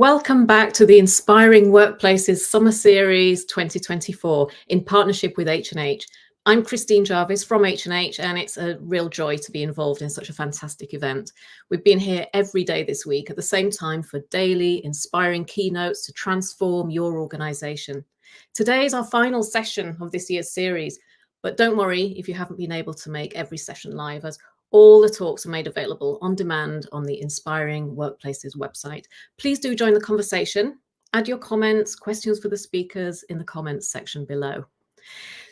Welcome back to the Inspiring Workplaces Summer Series 2024 in partnership with H&H. I'm Christine Jarvis from H&H, and it's a real joy to be involved in such a fantastic event. We've been here every day this week at the same time for daily inspiring keynotes to transform your organisation. Today is our final session of this year's series, but don't worry if you haven't been able to make every session live, as all the talks are made available on demand on the Inspiring Workplaces website. Please do join the conversation. Add your comments, questions for the speakers in the comments section below.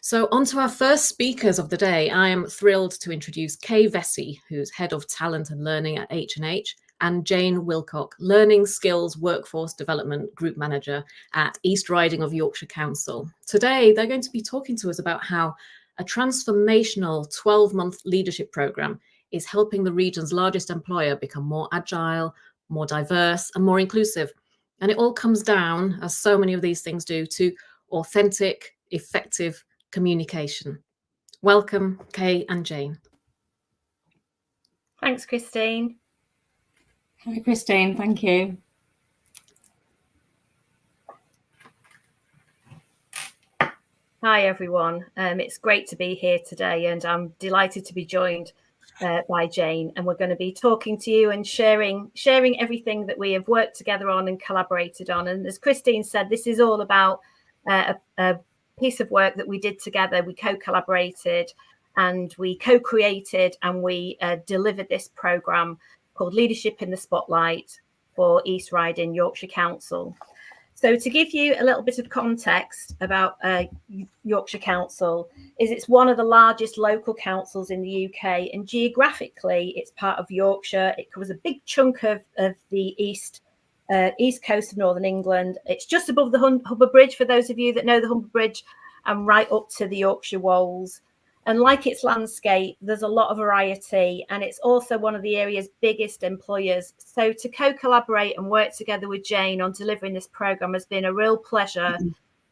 So on to our first speakers of the day. I am thrilled to introduce Vessey, who's Head of Talent and Learning at H&H, and Jayne Wilcock, Learning Skills Workforce Development Group Manager at East Riding of Yorkshire Council. Today, they're going to be talking to us about how a transformational 12-month leadership programme is helping the region's largest employer become more agile, more diverse, and more inclusive. And it all comes down, as so many of these things do, to authentic, effective communication. Welcome, Kay and Jayne. Thanks, Christine. Hi, Christine. Thank you. Hi, everyone. It's great to be here today, and I'm delighted to be joined by Jayne, and we're going to be talking to you and sharing everything that we have worked together on and collaborated on. And as Christine said, this is all about a piece of work that we did together. We co-collaborated and we co-created and we delivered this programme called Leadership in the Spotlight for East Riding Yorkshire Council. So to give you a little bit of context about Yorkshire Council, it's one of the largest local councils in the UK, and geographically it's part of Yorkshire. It covers a big chunk of the east coast of Northern England. It's just above the Humber Bridge, for those of you that know the Humber Bridge, and right up to the Yorkshire Wolds. And like its landscape, there's a lot of variety, and it's also one of the area's biggest employers. So to co-collaborate and work together with Jayne on delivering this programme has been a real pleasure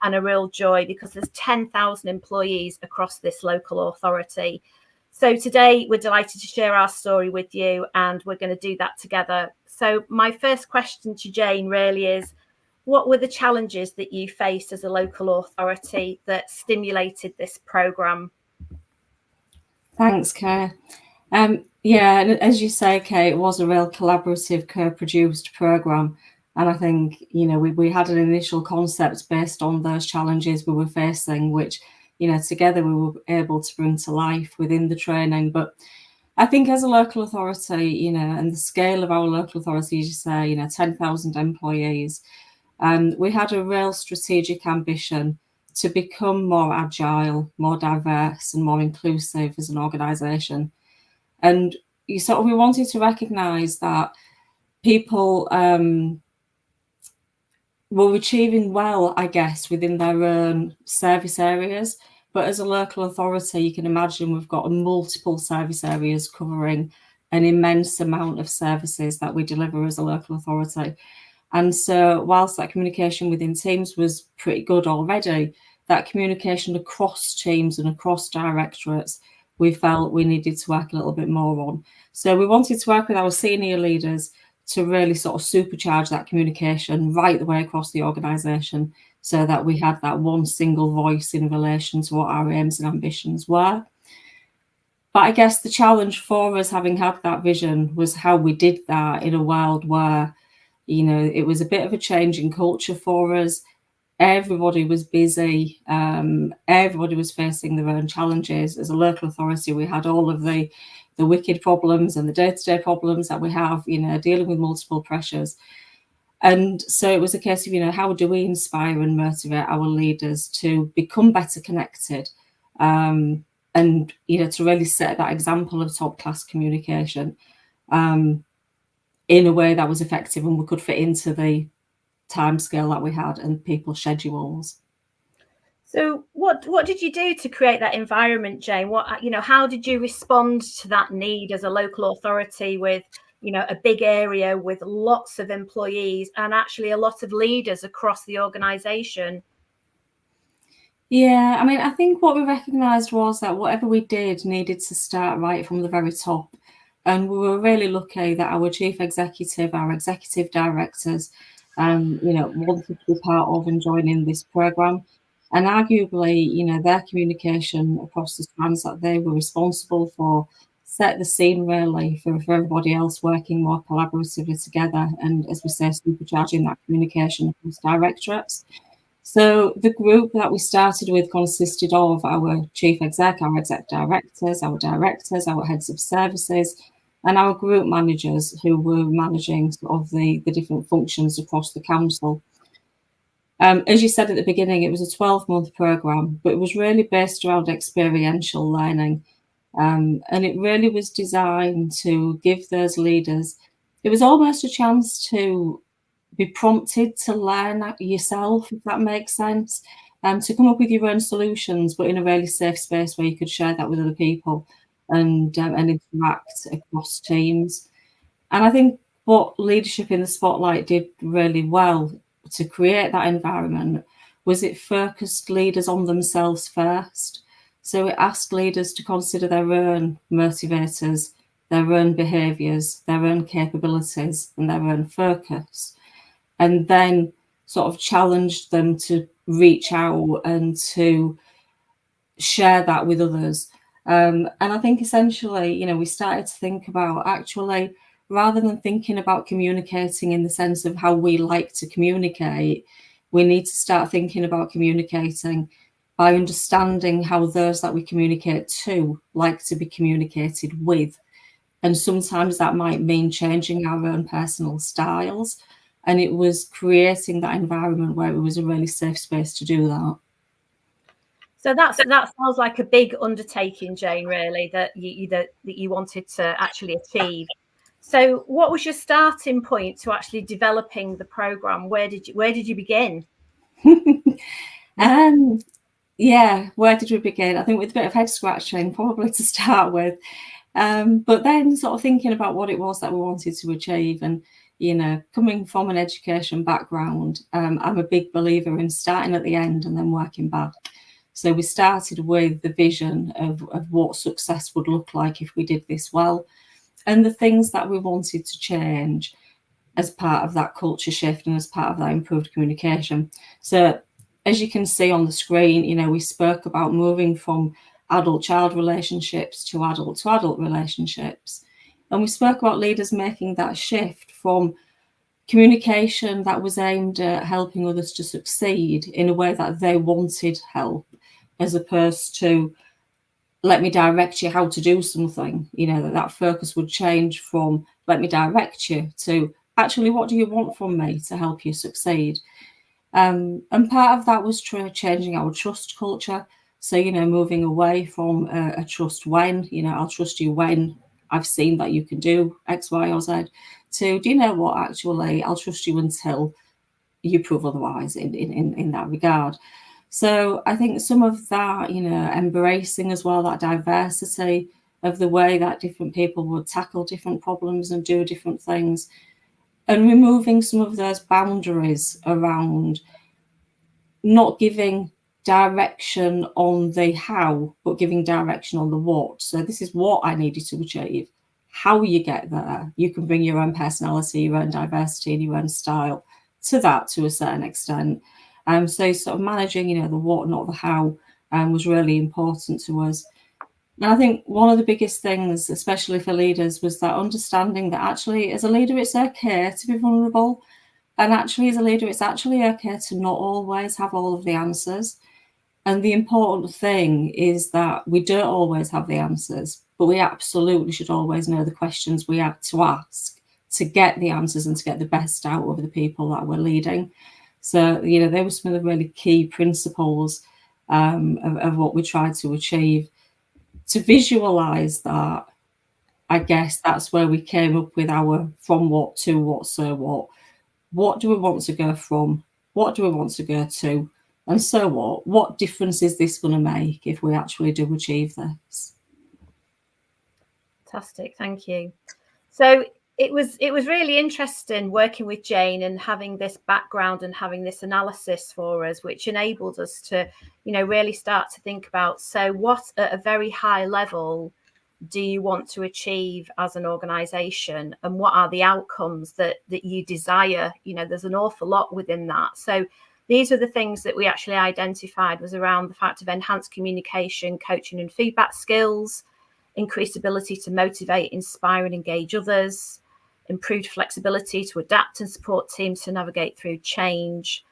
and a real joy, because there's 10,000 employees across this local authority. So today we're delighted to share our story with you, and we're going to do that together. So my first question to Jayne really is, what were the challenges that you faced as a local authority that stimulated this programme? Thanks, Kay. Yeah, and as you say, Kay, it was a real collaborative, co-produced programme. And I think, we had an initial concept based on those challenges we were facing, which, together we were able to bring to life within the training. But I think as a local authority, and the scale of our local authority, as you say, 10,000 employees, we had a real strategic ambition to become more agile, more diverse, and more inclusive as an organisation. And we wanted to recognise that people were achieving well, I guess, within their own service areas. But as a local authority, you can imagine we've got multiple service areas covering an immense amount of services that we deliver as a local authority. And so whilst that communication within teams was pretty good already, that communication across teams and across directorates, we felt we needed to work a little bit more on. So we wanted to work with our senior leaders to really sort of supercharge that communication right the way across the organisation, so that we had that one single voice in relation to what our aims and ambitions were. But I guess the challenge for us, having had that vision, was how we did that in a world where, it was a bit of a change in culture for us. Everybody was busy. Everybody was facing their own challenges. As a local authority, we had all of the wicked problems and the day-to-day problems that we have, dealing with multiple pressures. And so it was a case of, how do we inspire and motivate our leaders to become better connected, and, to really set that example of top-class communication in a way that was effective and we could fit into the timescale that we had and people's schedules. So what did you do to create that environment, Jayne? How did you respond to that need as a local authority with, a big area with lots of employees and actually a lot of leaders across the organisation? Yeah, I think what we recognised was that whatever we did needed to start right from the very top. And we were really lucky that our chief executive, our executive directors, wanted to be part of and join in this program. And arguably, their communication across the strands that they were responsible for set the scene really for everybody else working more collaboratively together. And as we say, supercharging that communication across directorates. So the group that we started with consisted of our chief exec, our exec directors, our heads of services, and our group managers who were managing sort of the different functions across the council. As you said at the beginning, it was a 12-month programme, but it was really based around experiential learning. And it really was designed to give those leaders, it was almost a chance to be prompted to learn yourself, if that makes sense, to come up with your own solutions, but in a really safe space where you could share that with other people and interact across teams. And I think what Leadership in the Spotlight did really well to create that environment was it focused leaders on themselves first. So it asked leaders to consider their own motivators, their own behaviours, their own capabilities, and their own focus, and then sort of challenged them to reach out and to share that with others. And I think essentially, we started to think about actually, rather than thinking about communicating in the sense of how we like to communicate, we need to start thinking about communicating by understanding how those that we communicate to like to be communicated with. And sometimes that might mean changing our own personal styles. And it was creating that environment where it was a really safe space to do that. So that sounds like a big undertaking, Jayne, really, that you wanted to actually achieve. So what was your starting point to actually developing the programme? Where did you begin? Yeah, where did we begin? I think with a bit of head scratching, probably to start with. But then sort of thinking about what it was that we wanted to achieve. And, coming from an education background, I'm a big believer in starting at the end and then working back. So we started with the vision of what success would look like if we did this well, and the things that we wanted to change as part of that culture shift and as part of that improved communication. So as you can see on the screen, we spoke about moving from adult-child relationships to adult-to-adult relationships. And we spoke about leaders making that shift from communication that was aimed at helping others to succeed in a way that they wanted help, as opposed to let me direct you how to do something. That focus would change from let me direct you to actually what do you want from me to help you succeed. And part of that was changing our trust culture. So, moving away from a trust when, I'll trust you when I've seen that you can do X, Y, or Z, to, do you know what, actually, I'll trust you until you prove otherwise in that regard. So I think some of that, embracing as well that diversity of the way that different people would tackle different problems and do different things, and removing some of those boundaries around not giving direction on the how, but giving direction on the what. So this is what I needed to achieve. How you get there, you can bring your own personality, your own diversity, and your own style to that to a certain extent. So sort of managing, the what, not the how, was really important to us. And I think one of the biggest things, especially for leaders, was that understanding that actually as a leader, it's okay to be vulnerable. And actually as a leader, it's actually okay to not always have all of the answers. And the important thing is that we don't always have the answers, but we absolutely should always know the questions we have to ask to get the answers and to get the best out of the people that we're leading. So, they were some of the really key principles of what we tried to achieve. To visualize that, I guess that's where we came up with our from what to what, so what. What do we want to go from? What do we want to go to? And so what? What difference is this going to make if we actually do achieve this? Fantastic, thank you. So it was really interesting working with Jayne and having this background and having this analysis for us, which enabled us to, really start to think about, so what at a very high level do you want to achieve as an organization, and what are the outcomes that you desire? You know, there's an awful lot within that. So these are the things that we actually identified, was around the fact of enhanced communication, coaching and feedback skills, increased ability to motivate, inspire and engage others, improved flexibility to adapt and support teams to navigate through change,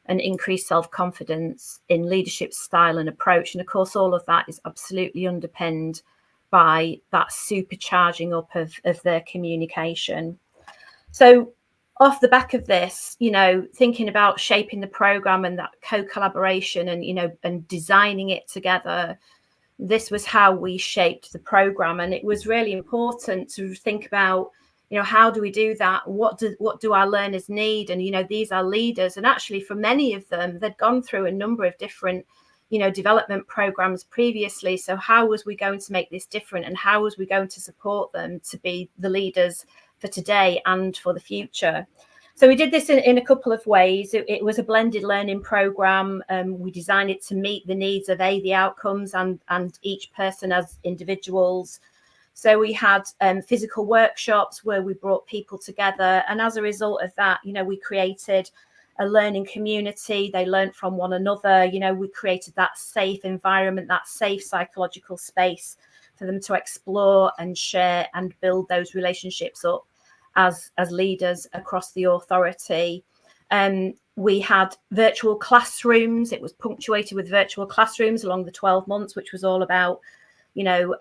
and increased self-confidence in leadership style and approach. And of course, all of that is absolutely underpinned by that supercharging up of their communication. So off the back of this, you know, thinking about shaping the program and that co-collaboration and, you know, and designing it together, this was how we shaped the program. And it was really important to think about, you know, how do we do that? What do our learners need? And, you know, these are leaders. And actually, for many of them, they'd gone through a number of different, you know, development programs previously. So how was we going to make this different? And how was we going to support them to be the leaders for today and for the future? So we did this in a couple of ways. It was a blended learning program. We designed it to meet the needs of the outcomes and each person as individuals. So we had physical workshops where we brought people together. And as a result of that, you know, we created a learning community. They learned from one another. You know, we created that safe environment, that safe psychological space for them to explore and share and build those relationships up as leaders across the authority. We had virtual classrooms. It was punctuated with virtual classrooms along the 12 months, which was all about, you know,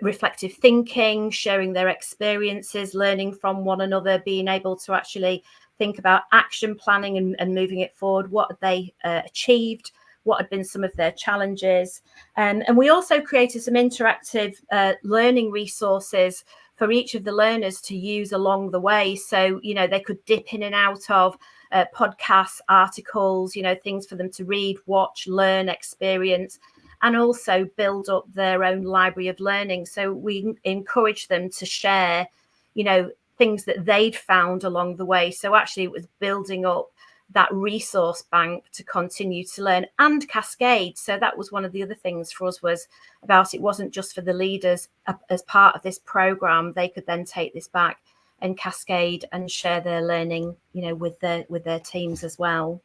reflective thinking, sharing their experiences, learning from one another, being able to actually think about action planning and moving it forward. What had they achieved? What had been some of their challenges? And we also created some interactive learning resources for each of the learners to use along the way. So, you know, they could dip in and out of podcasts, articles, you know, things for them to read, watch, learn, experience, and also build up their own library of learning. So we encourage them to share, you know, things that they'd found along the way. So actually it was building up that resource bank to continue to learn and cascade. So that was one of the other things for us, was about, it wasn't just for the leaders as part of this program. They could then take this back and cascade and share their learning, you know, with their teams as well.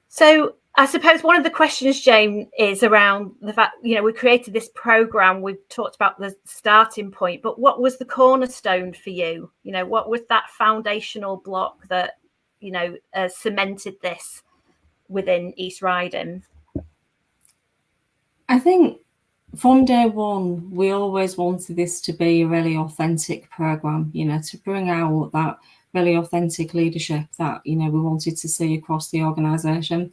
So I suppose one of the questions, Jayne, is around the fact, you know, we created this program. We've talked about the starting point, but what was the cornerstone for you? You know, what was that foundational block that, you know, cemented this within East Riding? I think from day one, we always wanted this to be a really authentic program, you know, to bring out that really authentic leadership that, you know, we wanted to see across the organisation,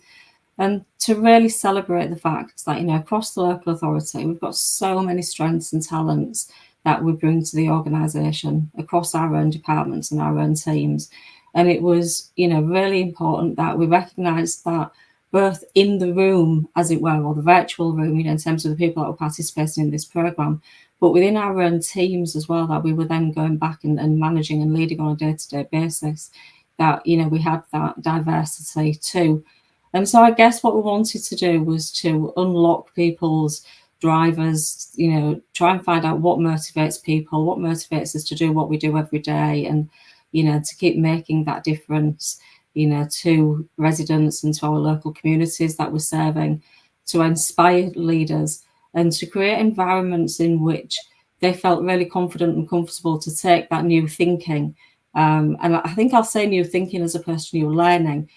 and to really celebrate the fact that, you know, across the local authority, we've got so many strengths and talents that we bring to the organisation across our own departments and our own teams. And it was, you know, really important that we recognised that both in the room, as it were, or the virtual room, you know, in terms of the people that were participating in this programme, but within our own teams as well, that we were then going back and managing and leading on a day-to-day basis, that, you know, we had that diversity too. And so I guess what we wanted to do was to unlock people's drivers, you know, try and find out what motivates people, what motivates us to do what we do every day, and, you know, to keep making that difference, you know, to residents and to our local communities that we're serving, to inspire leaders and to create environments in which they felt really confident and comfortable to take that new thinking. And I think I'll say new thinking as opposed to new learning.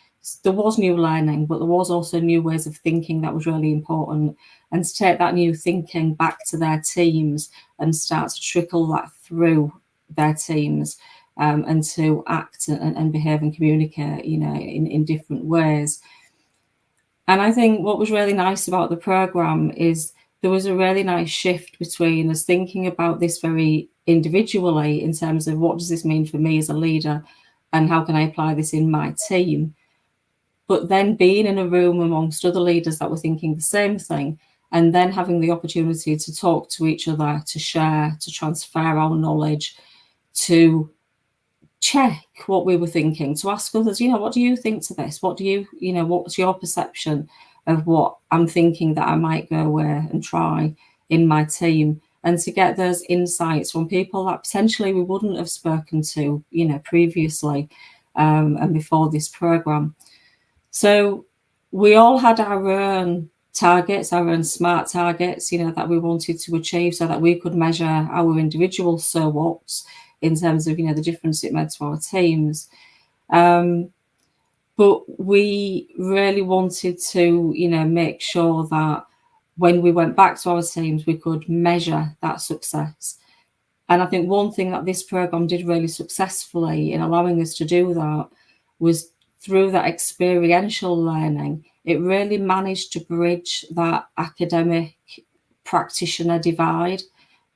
There was new learning, but there was also new ways of thinking that was really important. And to take that new thinking back to their teams and start to trickle that through their teams, and to act and behave and communicate, you know, in different ways. And I think what was really nice about the programme is there was a really nice shift between us thinking about this very individually in terms of what does this mean for me as a leader and how can I apply this in my team, but then being in a room amongst other leaders that were thinking the same thing, and then having the opportunity to talk to each other, to share, to transfer our knowledge, to check what we were thinking, to ask others, you know, what do you think to this? What do you, you know, what's your perception of what I'm thinking that I might go away and try in my team, and to get those insights from people that potentially we wouldn't have spoken to, you know, previously and before this program. So we all had our own targets, our own SMART targets, you know, that we wanted to achieve so that we could measure our individual so what's in terms of, you know, the difference it made to our teams. But we really wanted to, you know, make sure that when we went back to our teams, we could measure that success. And I think one thing that this program did really successfully in allowing us to do that was through that experiential learning, it really managed to bridge that academic practitioner divide,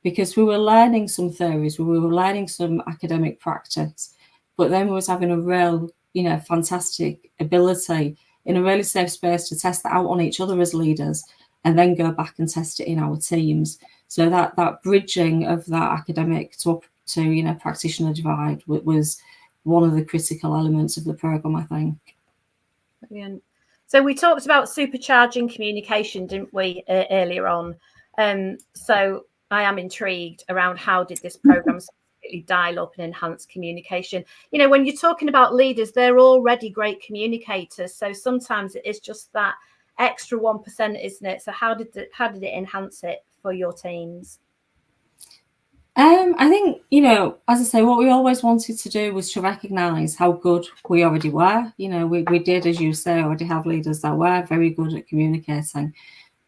because we were learning some theories, we were learning some academic practice, but then we was having a real, you know, fantastic ability in a really safe space to test that out on each other as leaders and then go back and test it in our teams. So that bridging of that academic to you know, practitioner divide was one of the critical elements of the program, I think. Brilliant. So we talked about supercharging communication, didn't we, earlier on? So I am intrigued around how did this program specifically dial up and enhance communication? You know, when you're talking about leaders, they're already great communicators. So sometimes it is just that extra 1%, isn't it? So how did it enhance it for your teams? I think, you know, as I say, what we always wanted to do was to recognise how good we already were. You know, we did, as you say, already have leaders that were very good at communicating,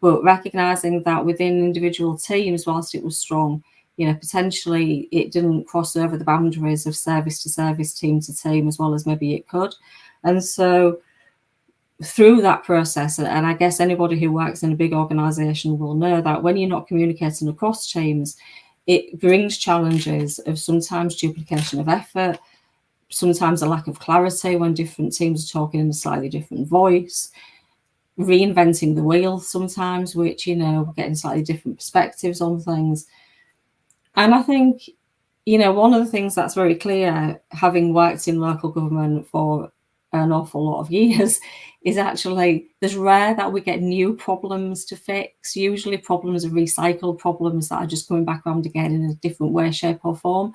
but recognising that within individual teams, whilst it was strong, you know, potentially it didn't cross over the boundaries of service to service, team to team, as well as maybe it could. And so through that process, and I guess anybody who works in a big organisation will know that when you're not communicating across teams, it brings challenges of sometimes duplication of effort, sometimes a lack of clarity when different teams are talking in a slightly different voice, reinventing the wheel sometimes, which, you know, getting slightly different perspectives on things. And I think, you know, one of the things that's very clear, having worked in local government for an awful lot of years, is actually there's rare that we get new problems to fix. Usually problems are recycled problems that are just coming back around again in a different way, shape or form.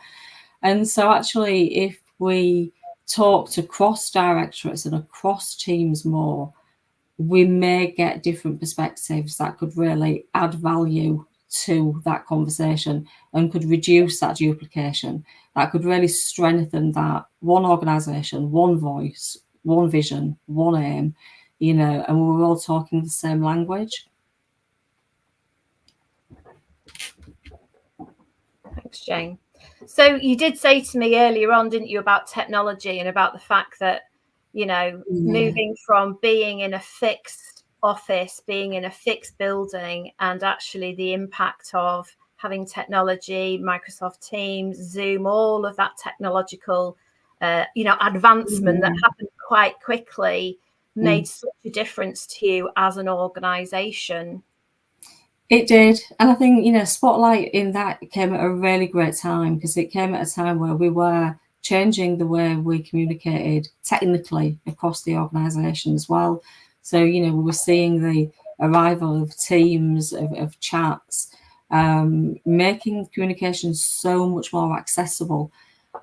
And so actually, if we talk to cross directorates and across teams more, we may get different perspectives that could really add value to that conversation and could reduce that duplication, that could really strengthen that one organisation, one voice, one vision, one aim, you know, and we're all talking the same language. Thanks, Jayne. So you did say to me earlier on, didn't you, about technology and about the fact that, you know, moving from being in a fixed office, being in a fixed building, and actually the impact of having technology, Microsoft Teams, Zoom, all of that technological, you know, advancement that happened quite quickly made such a difference to you as an organisation. It did. And I think, you know, Spotlight in that came at a really great time, because it came at a time where we were changing the way we communicated technically across the organisation as well. So, you know, we were seeing the arrival of Teams, of chats, making communication so much more accessible.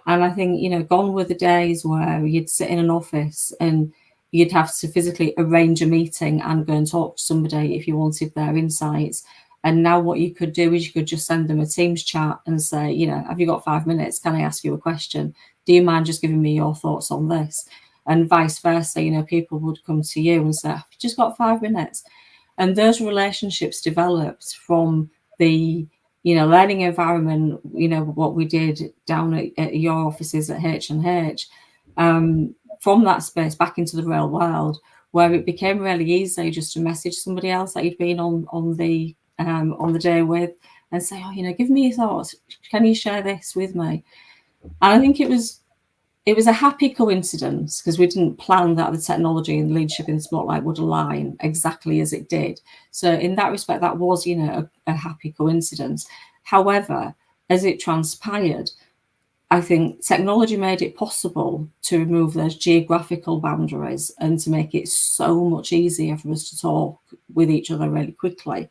And I think, you know, gone were the days where you'd sit in an office and you'd have to physically arrange a meeting and go and talk to somebody if you wanted their insights. And now what you could do is you could just send them a Teams chat and say, you know, have you got 5 minutes? Can I ask you a question? Do you mind just giving me your thoughts on this? And vice versa, you know, people would come to you and say, have you just got 5 minutes? And those relationships developed from the, you know, learning environment, you know, what we did down at your offices at H&H, from that space back into the real world, where it became really easy just to message somebody else that you'd been on the day with and say, oh, you know, give me your thoughts. Can you share this with me? And I think it was a happy coincidence, because we didn't plan that the technology and leadership in Spotlight would align exactly as it did. So in that respect, that was, you know, a happy coincidence. However, as it transpired, I think technology made it possible to remove those geographical boundaries and to make it so much easier for us to talk with each other really quickly.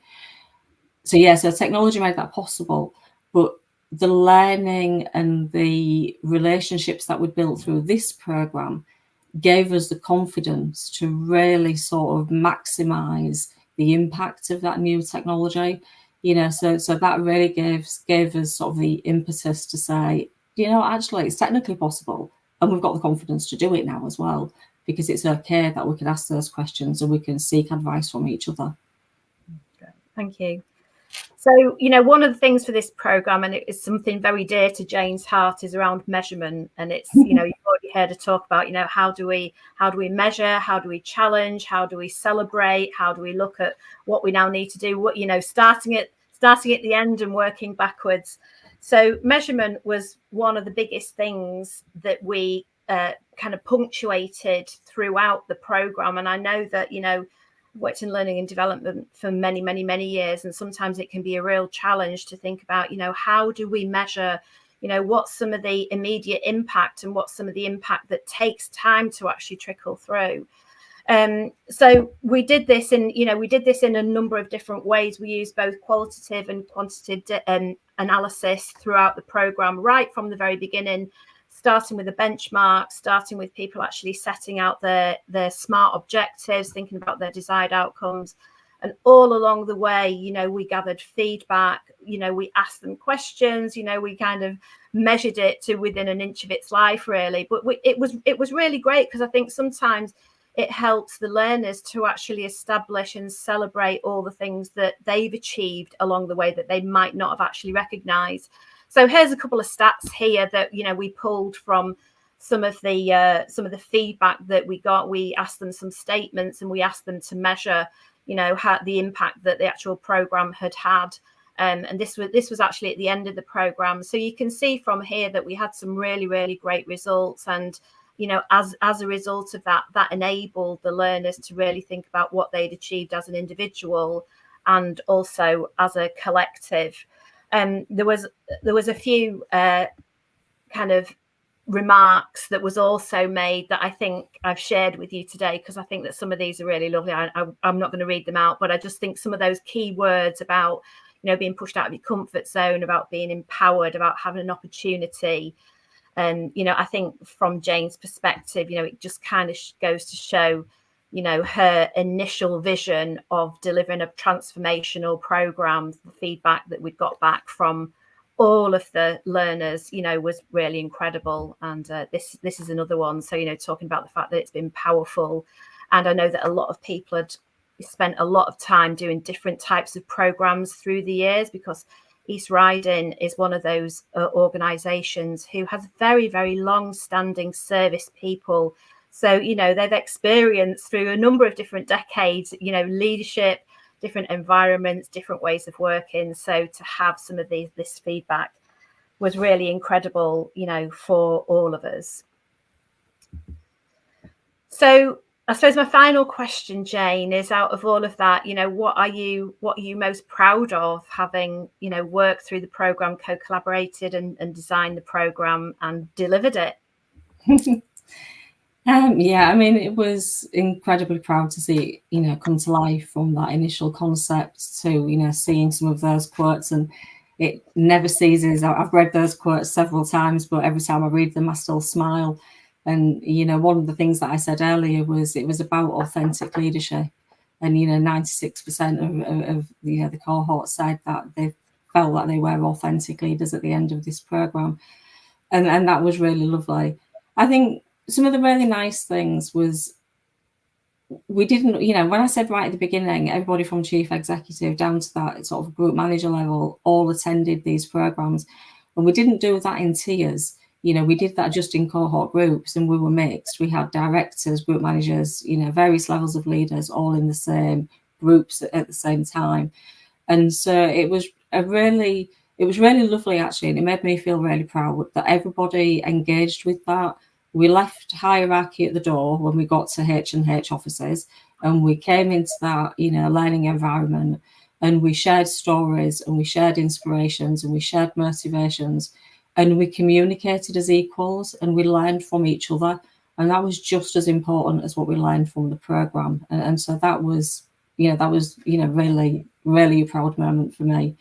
so technology made that possible, but the learning and the relationships that we built through this program gave us the confidence to really sort of maximize the impact of that new technology. So that really gave us sort of the impetus to say, actually it's technically possible, and we've got the confidence to do it now as well, because it's okay that we can ask those questions and we can seek advice from each other. Thank you. So, one of the things for this program, and it is something very dear to Jayne's heart, is around measurement. And it's, you've already heard her talk about, how do we measure, how do we challenge, how do we celebrate, how do we look at what we now need to do, what, starting at the end and working backwards. So measurement was one of the biggest things that we kind of punctuated throughout the program. And I know that, worked in learning and development for many, many, many years, and sometimes it can be a real challenge to think about, how do we measure, what's some of the immediate impact and what's some of the impact that takes time to actually trickle through. So we did this in a number of different ways. We used both qualitative and quantitative analysis throughout the program, right from the very beginning, starting with a benchmark, starting with people actually setting out their SMART objectives, thinking about their desired outcomes. And all along the way, we gathered feedback, we asked them questions, we kind of measured it to within an inch of its life, really. But it was really great, because I think sometimes it helps the learners to actually establish and celebrate all the things that they've achieved along the way that they might not have actually recognized. So here's a couple of stats here that, we pulled from some of the feedback that we got. We asked them some statements, and we asked them to measure, how the impact that the actual program had had. And this was actually at the end of the program. So you can see from here that we had some really, really great results. And, as a result of that enabled the learners to really think about what they'd achieved as an individual and also as a collective. There was a few kind of remarks that was also made that I think I've shared with you today, because I think that some of these are really lovely. I'm not going to read them out, but I just think some of those key words about, being pushed out of your comfort zone, about being empowered, about having an opportunity. And, I think from Jayne's perspective, it just kind of goes to show, her initial vision of delivering a transformational program. The feedback that we'd got back from all of the learners, was really incredible. And this is another one. So, talking about the fact that it's been powerful. And I know that a lot of people had spent a lot of time doing different types of programs through the years, because East Riding is one of those organisations who has very, very long-standing service people. So, they've experienced through a number of different decades, leadership, different environments, different ways of working. So to have some of this feedback was really incredible, for all of us. So I suppose my final question, Jayne, is out of all of that, what are you most proud of, having, worked through the programme, co-collaborated and designed the programme and delivered it? Yeah, I mean, it was incredibly proud to see it, come to life from that initial concept to, seeing some of those quotes, and it never ceases. I've read those quotes several times, but every time I read them, I still smile. And, one of the things that I said earlier was it was about authentic leadership. And, 96% of the cohort said that they felt like they were authentic leaders at the end of this program. And that was really lovely. I think some of the really nice things was we didn't, when I said right at the beginning, everybody from chief executive down to that sort of group manager level all attended these programs. And we didn't do that in tiers. We did that just in cohort groups, and we were mixed. We had directors, group managers, various levels of leaders all in the same groups at the same time. And so it was really lovely, actually. And it made me feel really proud that everybody engaged with that. We left hierarchy at the door when we got to H&H offices, and we came into that, learning environment, and we shared stories, and we shared inspirations, and we shared motivations. And we communicated as equals, and we learned from each other. And that was just as important as what we learned from the program. And so that was really, really a proud moment for me.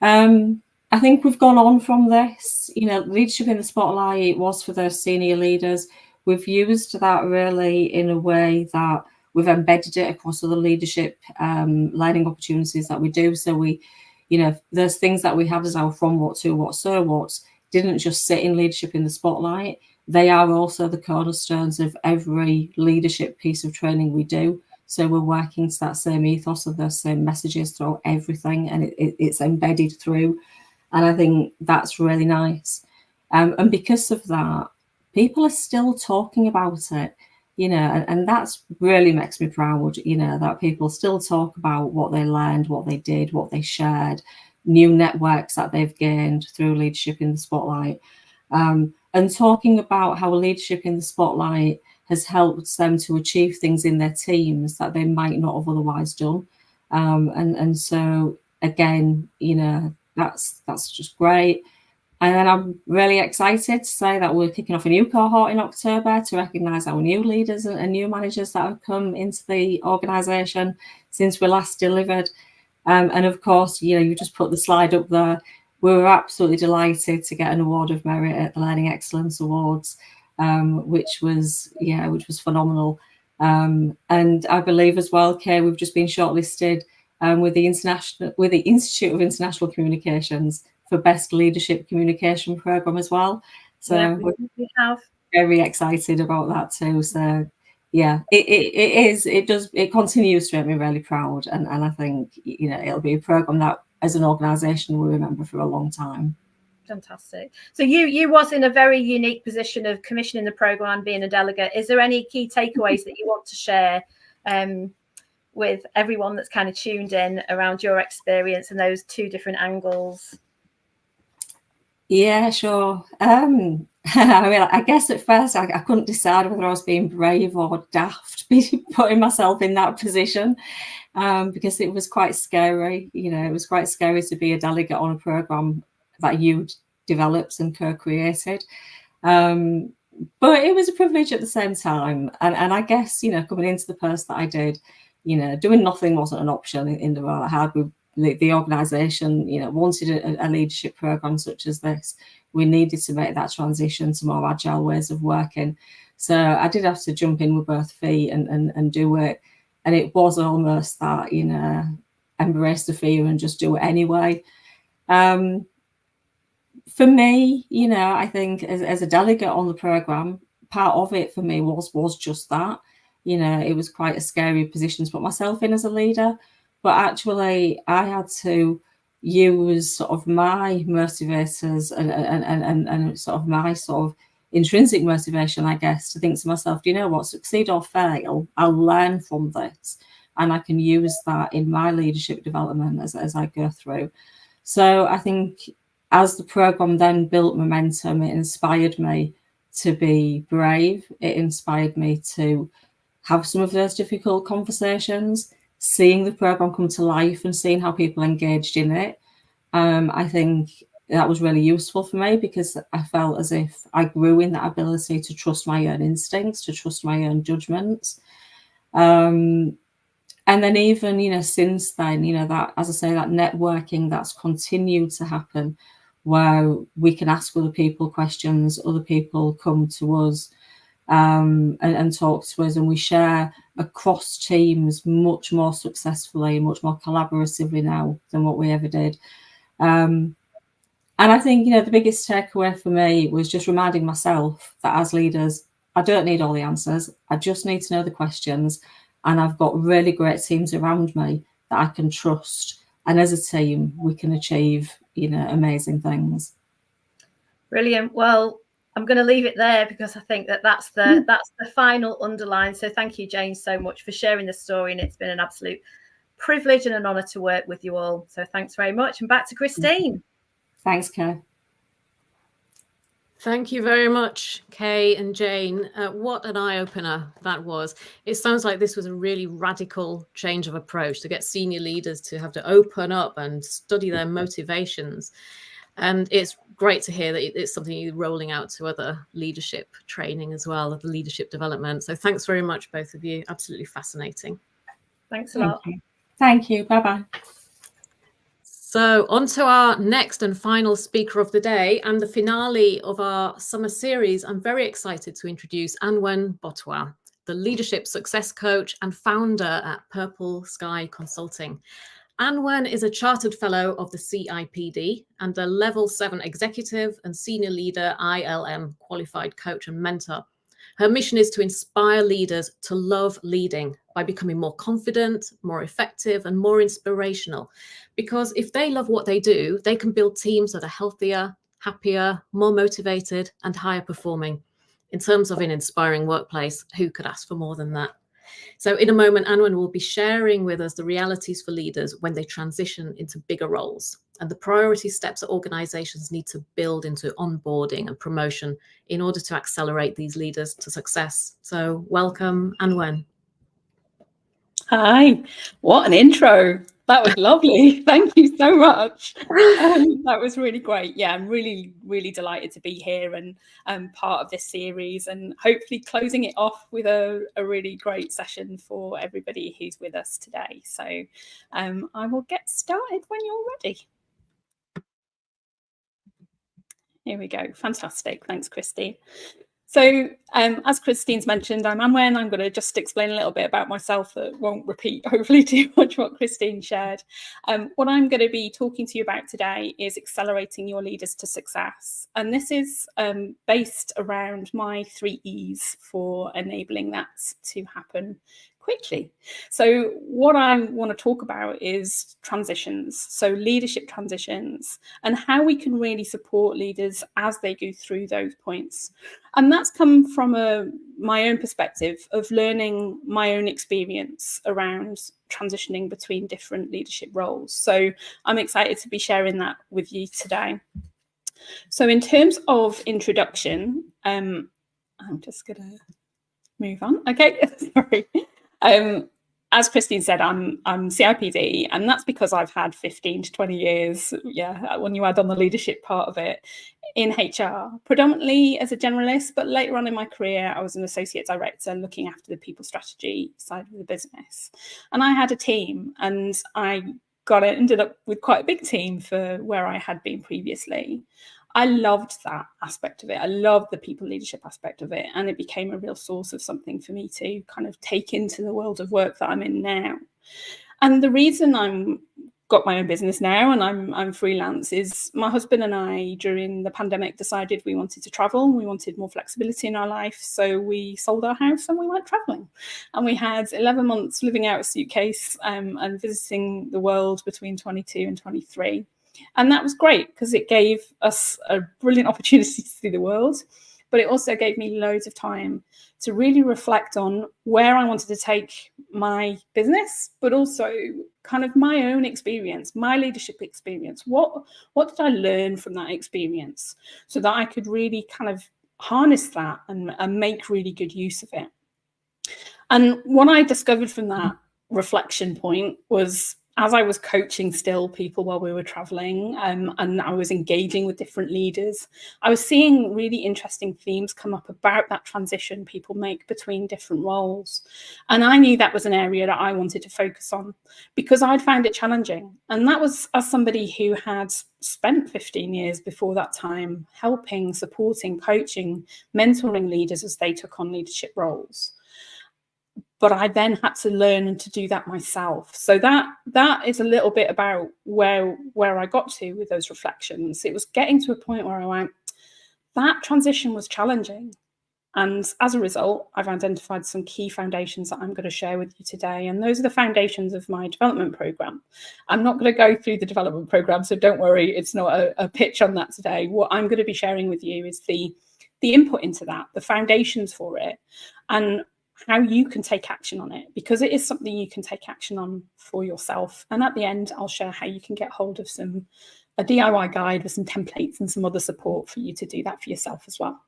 I think we've gone on from this, leadership in the spotlight was for those senior leaders. We've used that really in a way that we've embedded it across other leadership learning opportunities that we do. So we, there's things that we had as our from what to what so what didn't just sit in leadership in the spotlight. They are also the cornerstones of every leadership piece of training we do. So we're working to that same ethos of those same messages throughout everything, and it's embedded through. And I think that's really nice. And because of that, people are still talking about it, and that's really makes me proud, that people still talk about what they learned, what they did, what they shared, new networks that they've gained through leadership in the spotlight. And talking about how leadership in the spotlight has helped them to achieve things in their teams that they might not have otherwise done. And so, again, that's just great. And then I'm really excited to say that we're kicking off a new cohort in October to recognise our new leaders and new managers that have come into the organisation since we last delivered. And of course, you just put the slide up there. We were absolutely delighted to get an award of merit at the Learning Excellence Awards, which was phenomenal. And I believe as well, Kay, we've just been shortlisted with the Institute of International Communications for Best Leadership Communication Programme as well. So yeah, we have. Very excited about that too. So yeah, it continues to make me really proud, and I think it'll be a programme that as an organisation we'll remember for a long time. Fantastic. So you was in a very unique position of commissioning the programme, being a delegate. Is there any key takeaways that you want to share with everyone that's kind of tuned in around your experience and those two different angles? Yeah, sure. I mean, I guess at first I couldn't decide whether I was being brave or daft putting myself in that position, because it was quite scary. It was quite scary to be a delegate on a programme that you developed and co-created. But it was a privilege at the same time. And I guess, coming into the post that I did, doing nothing wasn't an option in the role I had. The organisation, wanted a leadership programme such as this. We needed to make that transition to more agile ways of working. So I did have to jump in with both feet and do it. And it was almost that, embrace the fear and just do it anyway. For me, I think as a delegate on the programme, part of it for me was just that. It was quite a scary position to put myself in as a leader. But actually, I had to use sort of my motivators and sort of my sort of intrinsic motivation, I guess, to think to myself, do you know what, succeed or fail, I'll learn from this. And I can use that in my leadership development as I go through. So I think as the programme then built momentum, it inspired me to be brave. It inspired me to have some of those difficult conversations. Seeing the programme come to life and seeing how people engaged in it, I think that was really useful for me, because I felt as if I grew in that ability to trust my own instincts, to trust my own judgments. And then even, since then, that, as I say, that networking that's continued to happen, where we can ask other people questions, other people come to us, and talk to us, and we share across teams much more successfully, much more collaboratively now than what we ever did. And I think, the biggest takeaway for me was just reminding myself that as leaders, I don't need all the answers. I just need to know the questions. And I've got really great teams around me that I can trust. And as a team, we can achieve, amazing things. Brilliant. Well, I'm going to leave it there, because I think that's the final underline. So thank you, Jayne, so much for sharing the story. And it's been an absolute privilege and an honour to work with you all. So thanks very much. And back to Christine. Thanks, Kay. Thank you very much, Kay and Jayne. What an eye-opener that was. It sounds like this was a really radical change of approach to get senior leaders to have to open up and study their motivations. And it's great to hear that it's something you're rolling out to other leadership training as well, of the leadership development. So thanks very much, both of you. Absolutely fascinating. Thanks a lot. Thank you. Bye-bye. So on to our next and final speaker of the day and the finale of our summer series. I'm very excited to introduce Anwen Bottois, the leadership success coach and founder at Purple Sky Consulting. Anwen is a chartered fellow of the CIPD and a level 7 executive and senior leader ILM qualified coach and mentor. Her mission is to inspire leaders to love leading by becoming more confident, more effective, and more inspirational. Because if they love what they do, they can build teams that are healthier, happier, more motivated, and higher performing. In terms of an inspiring workplace, who could ask for more than that? So in a moment, Anwen will be sharing with us the realities for leaders when they transition into bigger roles and the priority steps that organizations need to build into onboarding and promotion in order to accelerate these leaders to success. So welcome, Anwen. Hi, what an intro. That was lovely. Thank you so much. That was really great. Yeah, I'm really, really delighted to be here and part of this series and hopefully closing it off with a really great session for everybody who's with us today. So I will get started when you're ready. Here we go. Fantastic. Thanks, Christine. So as Christine's mentioned, I'm Anwen. I'm going to just explain a little bit about myself that won't repeat, hopefully, too much what Christine shared. What I'm going to be talking to you about today is accelerating your leaders to success. And this is based around my 3 E's for enabling that to happen quickly. So what I want to talk about is transitions, so leadership transitions, and how we can really support leaders as they go through those points. And that's come from my own perspective of learning my own experience around transitioning between different leadership roles. So I'm excited to be sharing that with you today. So in terms of introduction, I'm just going to move on. Okay, sorry. As Christine said, I'm CIPD, and that's because I've had 15 to 20 years, when you add on the leadership part of it, in HR, predominantly as a generalist, but later on in my career, I was an associate director looking after the people strategy side of the business. And I had a team, and I ended up with quite a big team for where I had been previously. I loved that aspect of it. I loved the people leadership aspect of it. And it became a real source of something for me to kind of take into the world of work that I'm in now. And the reason I'm got my own business now and I'm freelance is my husband and I, during the pandemic, decided we wanted to travel. We wanted more flexibility in our life. So we sold our house and we went traveling. And we had 11 months living out a suitcase and visiting the world between 22 and 23. And that was great because it gave us a brilliant opportunity to see the world, but it also gave me loads of time to really reflect on where I wanted to take my business, but also kind of my own experience, my leadership experience. What did I learn from that experience so that I could really kind of harness that and make really good use of it? And what I discovered from that reflection point was, as I was coaching still people while we were traveling and I was engaging with different leaders, I was seeing really interesting themes come up about that transition people make between different roles. And I knew that was an area that I wanted to focus on because I'd found it challenging. And that was as somebody who had spent 15 years before that time helping, supporting, coaching, mentoring leaders as they took on leadership roles. But I then had to learn to do that myself. So that is a little bit about where I got to with those reflections. It was getting to a point where I went, that transition was challenging. And as a result, I've identified some key foundations that I'm going to share with you today. And those are the foundations of my development program. I'm not going to go through the development program, so don't worry, it's not a pitch on that today. What I'm going to be sharing with you is the input into that, the foundations for it, and how you can take action on it, because it is something you can take action on for yourself. And at the end, I'll share how you can get hold of a DIY guide with some templates and some other support for you to do that for yourself as well.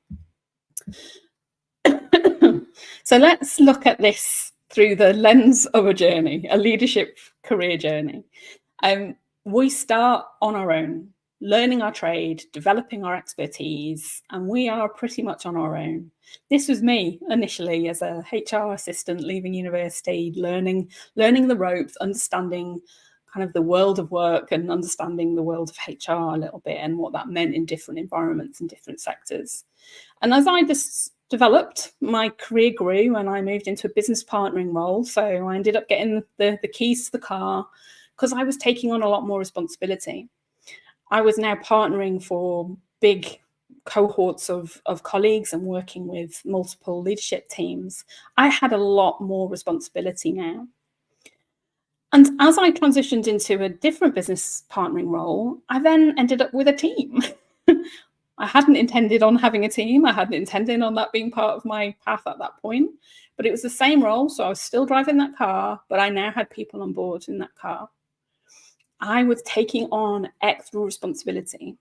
So let's look at this through the lens of a journey, a leadership career journey. We start on our own. learning our trade, developing our expertise, and we are pretty much on our own. This was me initially as a HR assistant leaving university, learning the ropes, understanding kind of the world of work and understanding the world of HR a little bit and what that meant in different environments and different sectors. And as I just developed, my career grew and I moved into a business partnering role. So I ended up getting the keys to the car because I was taking on a lot more responsibility. I was now partnering for big cohorts of colleagues and working with multiple leadership teams. I had a lot more responsibility now. And as I transitioned into a different business partnering role, I then ended up with a team. I hadn't intended on having a team. I hadn't intended on that being part of my path at that point, but it was the same role. So I was still driving that car, but I now had people on board in that car. I was taking on extra responsibility.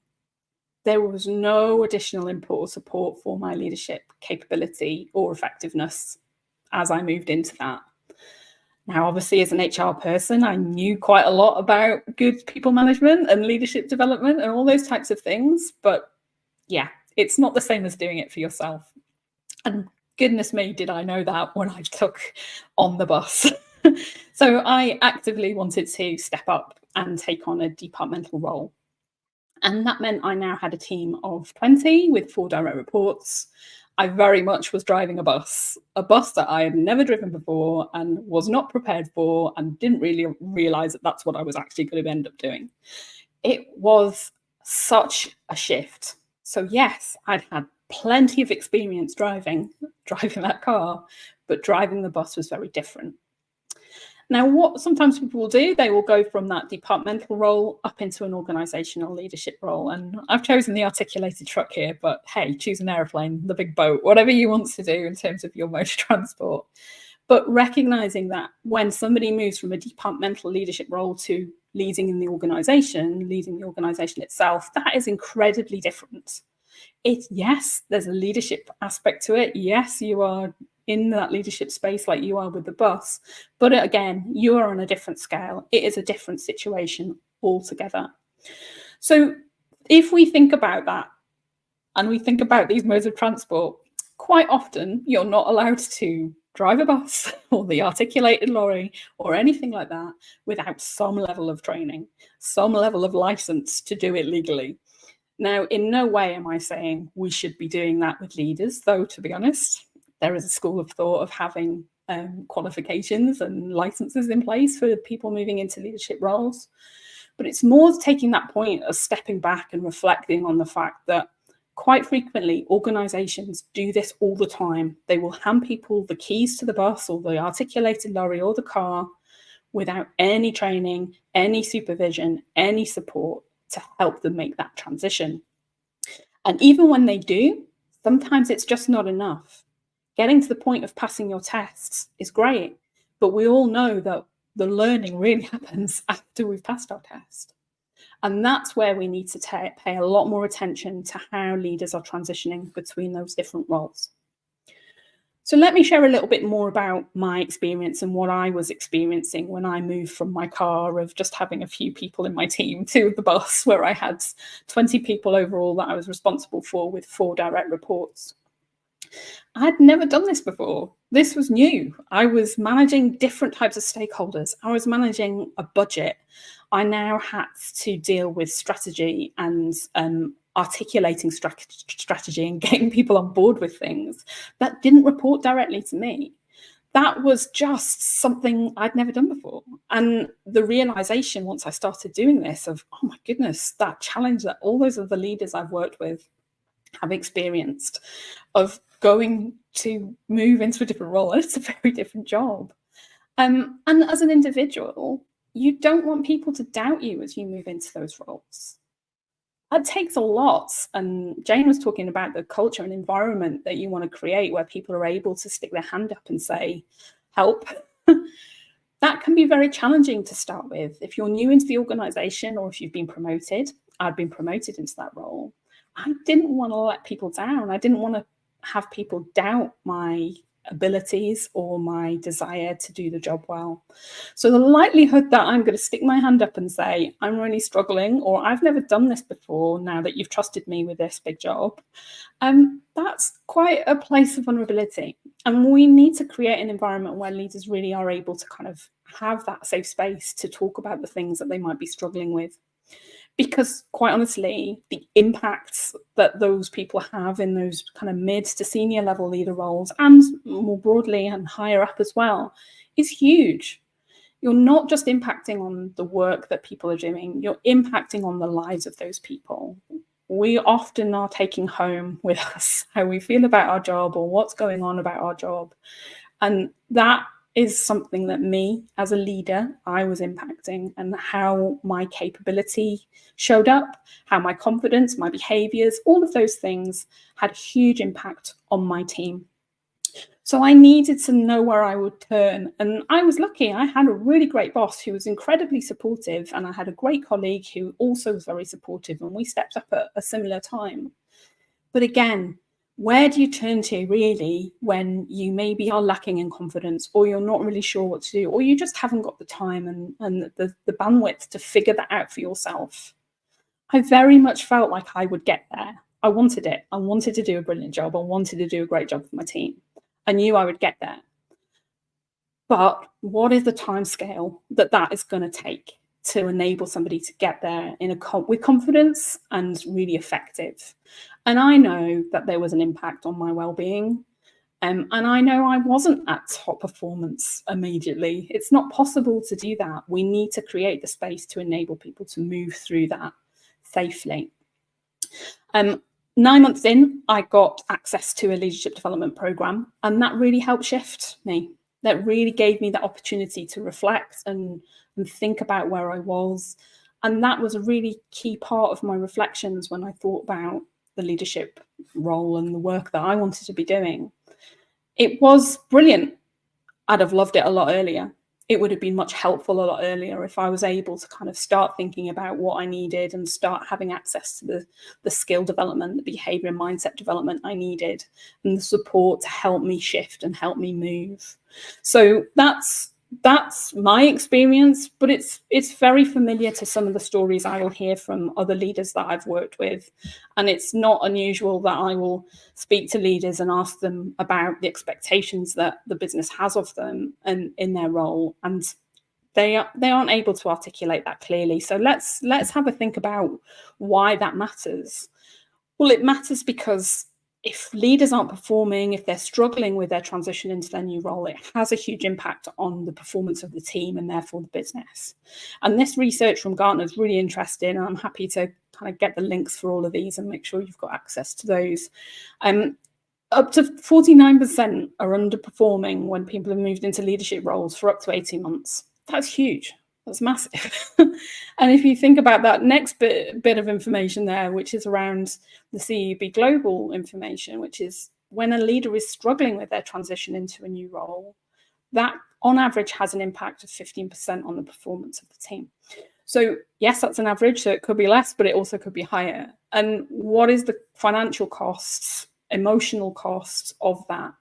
There was no additional input or support for my leadership capability or effectiveness as I moved into that. Now, obviously, as an HR person, I knew quite a lot about good people management and leadership development and all those types of things. But yeah, it's not the same as doing it for yourself. And goodness me, did I know that when I took on the bus. So I actively wanted to step up and take on a departmental role. And that meant I now had a team of 20 with 4 direct reports. I very much was driving a bus that I had never driven before and was not prepared for and didn't really realize that that's what I was actually going to end up doing. It was such a shift. So yes, I'd had plenty of experience driving that car, but driving the bus was very different. Now, what sometimes people will do, they will go from that departmental role up into an organisational leadership role. And I've chosen the articulated truck here, but hey, choose an aeroplane, the big boat, whatever you want to do in terms of your mode of transport. But recognising that when somebody moves from a departmental leadership role to leading the organisation itself, that is incredibly different. Yes, there's a leadership aspect to it. Yes, you are in that leadership space like you are with the bus. But again, you are on a different scale. It is a different situation altogether. So if we think about that and we think about these modes of transport, quite often you're not allowed to drive a bus or the articulated lorry or anything like that without some level of training, some level of license to do it legally. Now, in no way am I saying we should be doing that with leaders, though, to be honest. There is a school of thought of having qualifications and licenses in place for people moving into leadership roles. But it's more taking that point of stepping back and reflecting on the fact that quite frequently organisations do this all the time. They will hand people the keys to the bus or the articulated lorry or the car without any training, any supervision, any support to help them make that transition. And even when they do, sometimes it's just not enough. Getting to the point of passing your tests is great, but we all know that the learning really happens after we've passed our test. And that's where we need to pay a lot more attention to how leaders are transitioning between those different roles. So let me share a little bit more about my experience and what I was experiencing when I moved from my car of just having a few people in my team to the bus where I had 20 people overall that I was responsible for with 4 direct reports. I'd never done this before. This was new. I was managing different types of stakeholders. I was managing a budget. I now had to deal with strategy and articulating strategy and getting people on board with things that didn't report directly to me. That was just something I'd never done before. And the realization once I started doing this of, oh my goodness, that challenge that all those other leaders I've worked with have experienced of going to move into a different role. And it's a very different job. And as an individual, you don't want people to doubt you as you move into those roles. That takes a lot. And Jayne was talking about the culture and environment that you want to create where people are able to stick their hand up and say, help. That can be very challenging to start with. If you're new into the organisation or if you've been promoted, I'd been promoted into that role. I didn't want to let people down. I didn't want to have people doubt my abilities or my desire to do the job well. So the likelihood that I'm going to stick my hand up and say, I'm really struggling, or I've never done this before now that you've trusted me with this big job, that's quite a place of vulnerability. And we need to create an environment where leaders really are able to kind of have that safe space to talk about the things that they might be struggling with. Because quite honestly, the impacts that those people have in those kind of mid to senior level leader roles, and more broadly and higher up as well, is huge. You're not just impacting on the work that people are doing, you're impacting on the lives of those people. We often are taking home with us how we feel about our job or what's going on about our job. And that is something that me as a leader, I was impacting, and how my capability showed up, how my confidence, my behaviors, all of those things had a huge impact on my team. So I needed to know where I would turn. And I was lucky. I had a really great boss who was incredibly supportive, and I had a great colleague who also was very supportive, and we stepped up at a similar time. But again, where do you turn to really when you maybe are lacking in confidence, or you're not really sure what to do, or you just haven't got the time and the bandwidth to figure that out for yourself? I very much felt like I would get there. I wanted it. I wanted to do a brilliant job. I wanted to do a great job for my team. I knew I would get there. But what is the time scale that is going to take to enable somebody to get there with confidence and really effective? And I know that there was an impact on my well-being. And I know I wasn't at top performance immediately. It's not possible to do that. We need to create the space to enable people to move through that safely. 9 months in, I got access to a leadership development program, and that really helped shift me. That really gave me the opportunity to reflect and think about where I was. And that was a really key part of my reflections when I thought about the leadership role and the work that I wanted to be doing. It was brilliant. I'd have loved it a lot earlier. It would have been much helpful a lot earlier if I was able to kind of start thinking about what I needed and start having access to the skill development, the behavior and mindset development I needed, and the support to help me shift and help me move. So that's my experience, but it's very familiar to some of the stories I will hear from other leaders that I've worked with. And it's not unusual that I will speak to leaders and ask them about the expectations that the business has of them and in their role, and they aren't able to articulate that clearly. So let's have a think about why that matters. Well, it matters because if leaders aren't performing, if they're struggling with their transition into their new role, it has a huge impact on the performance of the team and therefore the business. And this research from Gartner is really interesting. And I'm happy to kind of get the links for all of these and make sure you've got access to those. Up to 49% are underperforming when people have moved into leadership roles for up to 18 months. That's huge. That's massive. And if you think about that next bit of information there, which is around the CEB global information, which is when a leader is struggling with their transition into a new role, that on average has an impact of 15% on the performance of the team. So yes, that's an average, so it could be less, but it also could be higher. And what is the financial costs, emotional costs of that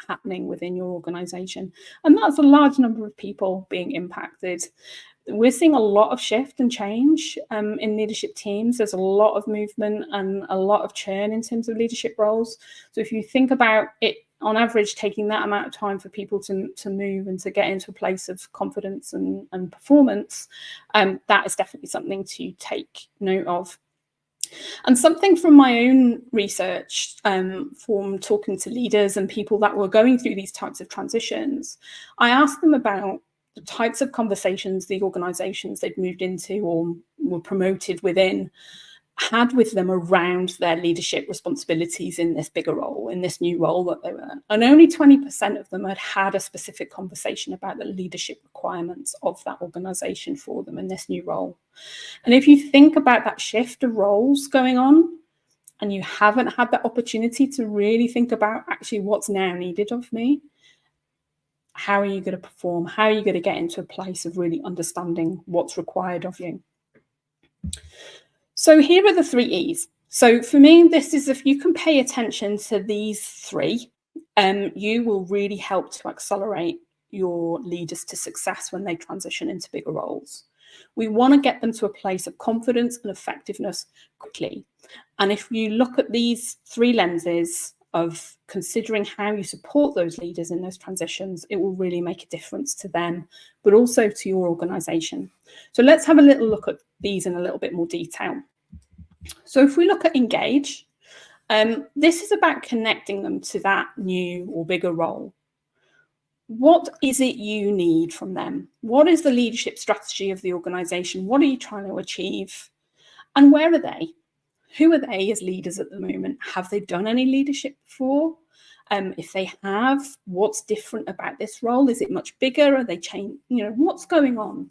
happening within your organization? And that's a large number of people being impacted. We're seeing a lot of shift and change in leadership teams. There's a lot of movement and a lot of churn in terms of leadership roles. So if you think about it, on average, taking that amount of time for people to move and to get into a place of confidence and performance, that is definitely something to take note of. And something from my own research, from talking to leaders and people that were going through these types of transitions, I asked them about the types of conversations the organizations they'd moved into or were promoted within had with them around their leadership responsibilities in this bigger role, in this new role that they were. And only 20% of them had had a specific conversation about the leadership requirements of that organization for them in this new role. And if you think about that shift of roles going on, and you haven't had that opportunity to really think about actually what's now needed of me, how are you going to perform? How are you going to get into a place of really understanding what's required of you? So here are the 3 E's. So for me, this is if you can pay attention to these 3 you will really help to accelerate your leaders to success when they transition into bigger roles. We want to get them to a place of confidence and effectiveness quickly. And if you look at these 3 lenses of considering how you support those leaders in those transitions, it will really make a difference to them, but also to your organisation. So let's have a little look at these in a little bit more detail. So if we look at engage, this is about connecting them to that new or bigger role. What is it you need from them? What is the leadership strategy of the organisation? What are you trying to achieve? And where are they? Who are they as leaders at the moment? Have they done any leadership before? If they have, what's different about this role? Is it much bigger? Are they changing? You know, what's going on?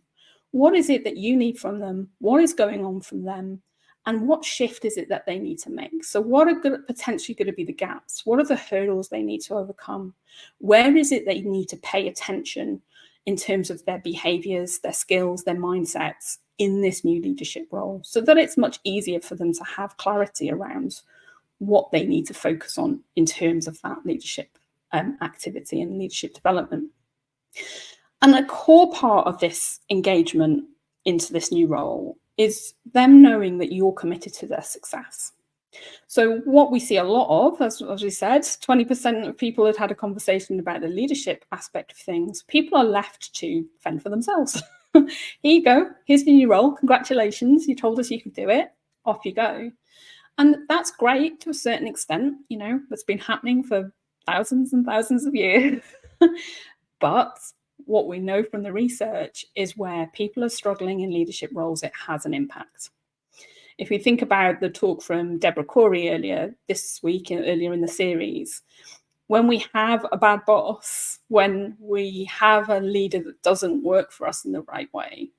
What is it that you need from them? What is going on from them? And what shift is it that they need to make? So what are potentially going to be the gaps? What are the hurdles they need to overcome? Where is it they need to pay attention in terms of their behaviours, their skills, their mindsets in this new leadership role, so that it's much easier for them to have clarity around what they need to focus on in terms of that leadership activity and leadership development. And a core part of this engagement into this new role is them knowing that you're committed to their success. So what we see a lot of, as we said, 20% of people had a conversation about the leadership aspect of things. People are left to fend for themselves. Here you go. Here's the new role. Congratulations. You told us you could do it. Off you go. And that's great to a certain extent. You know, that's been happening for thousands and thousands of years. But what we know from the research is where people are struggling in leadership roles, it has an impact. If we think about the talk from Deborah Corey earlier this week, earlier in the series, when we have a bad boss, when we have a leader that doesn't work for us in the right way,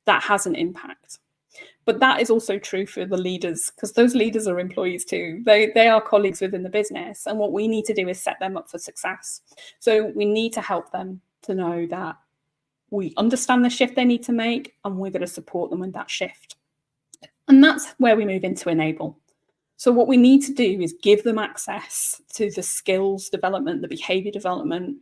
that has an impact. But that is also true for the leaders, because those leaders are employees too. They are colleagues within the business. And what we need to do is set them up for success. So we need to help them to know that we understand the shift they need to make, and we're going to support them in that shift. And that's where we move into enable. So what we need to do is give them access to the skills development, the behavior development,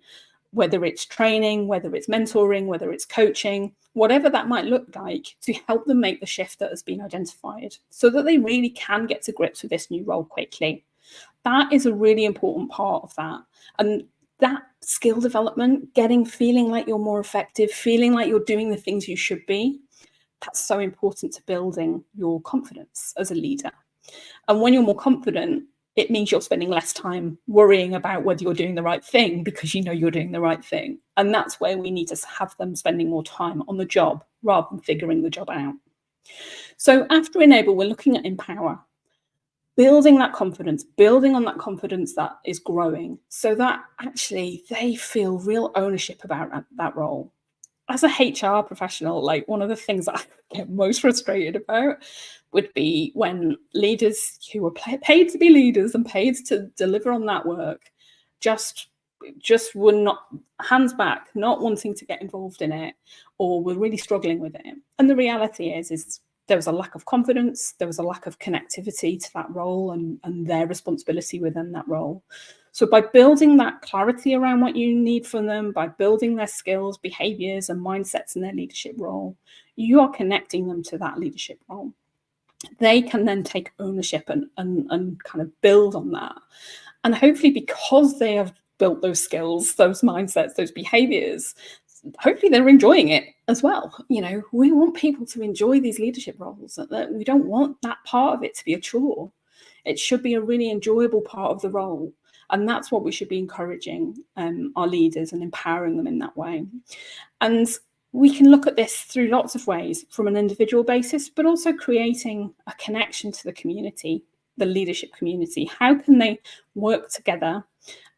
whether it's training, whether it's mentoring, whether it's coaching, whatever that might look like, to help them make the shift that has been identified so that they really can get to grips with this new role quickly. That is a really important part of that. And that skill development, feeling like you're more effective, feeling like you're doing the things you should be, that's so important to building your confidence as a leader. And when you're more confident, it means you're spending less time worrying about whether you're doing the right thing, because you know you're doing the right thing. And that's where we need to have them spending more time on the job rather than figuring the job out. So after enable, we're looking at empower, building that confidence, building on that confidence that is growing, so that actually they feel real ownership about that role. As a HR professional, like, one of the things that I get most frustrated about would be when leaders who are paid to be leaders and paid to deliver on that work just were not, hands back, not wanting to get involved in it, or were really struggling with it. And the reality is there was a lack of confidence, there was a lack of connectivity to that role and their responsibility within that role. So by building that clarity around what you need from them, by building their skills, behaviors and mindsets in their leadership role, you are connecting them to that leadership role. They can then take ownership and kind of build on that. And hopefully, because they have built those skills, those mindsets, those behaviors, hopefully they're enjoying it as well. You know, we want people to enjoy these leadership roles. We don't want that part of it to be a chore. It should be a really enjoyable part of the role. And that's what we should be encouraging our leaders and empowering them in that way. And we can look at this through lots of ways, from an individual basis, but also creating a connection to the community, the leadership community. How can they work together?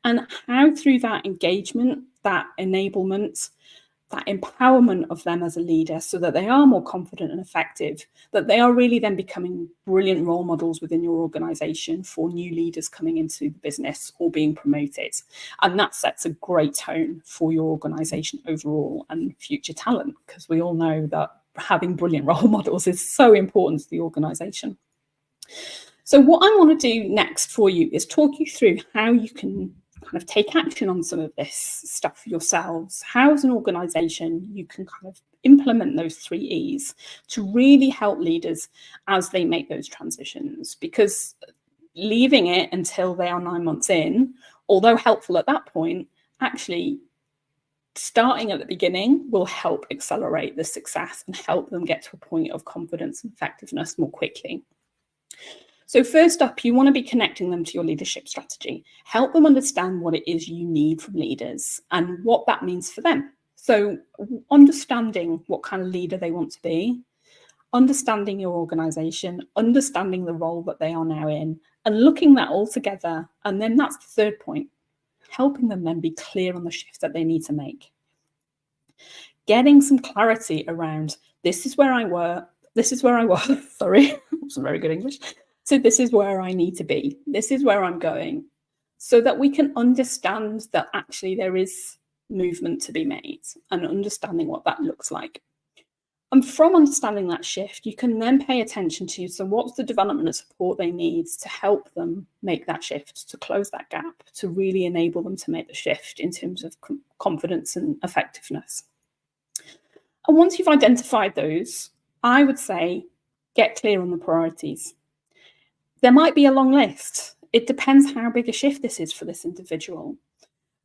And how, through that engagement, that enablement, that empowerment of them as a leader, so that they are more confident and effective, that they are really then becoming brilliant role models within your organisation for new leaders coming into the business or being promoted. And that sets a great tone for your organisation overall and future talent, because we all know that having brilliant role models is so important to the organisation. So what I want to do next for you is talk you through how you can kind of take action on some of this stuff yourselves, how as an organisation you can kind of implement those 3 E's to really help leaders as they make those transitions. Because leaving it until they are 9 months in, although helpful at that point, actually starting at the beginning will help accelerate the success and help them get to a point of confidence and effectiveness more quickly. So first up, you want to be connecting them to your leadership strategy. Help them understand what it is you need from leaders and what that means for them. So understanding what kind of leader they want to be, understanding your organisation, understanding the role that they are now in, and looking that all together. And then that's the third point, helping them then be clear on the shifts that they need to make. Getting some clarity around, this is where I was, sorry, that's very good English. So this is where I need to be. This is where I'm going, so that we can understand that actually there is movement to be made and understanding what that looks like. And from understanding that shift, you can then pay attention to, so what's the development and support they need to help them make that shift, to close that gap, to really enable them to make the shift in terms of confidence and effectiveness. And once you've identified those, I would say get clear on the priorities. There might be a long list. It depends how big a shift this is for this individual.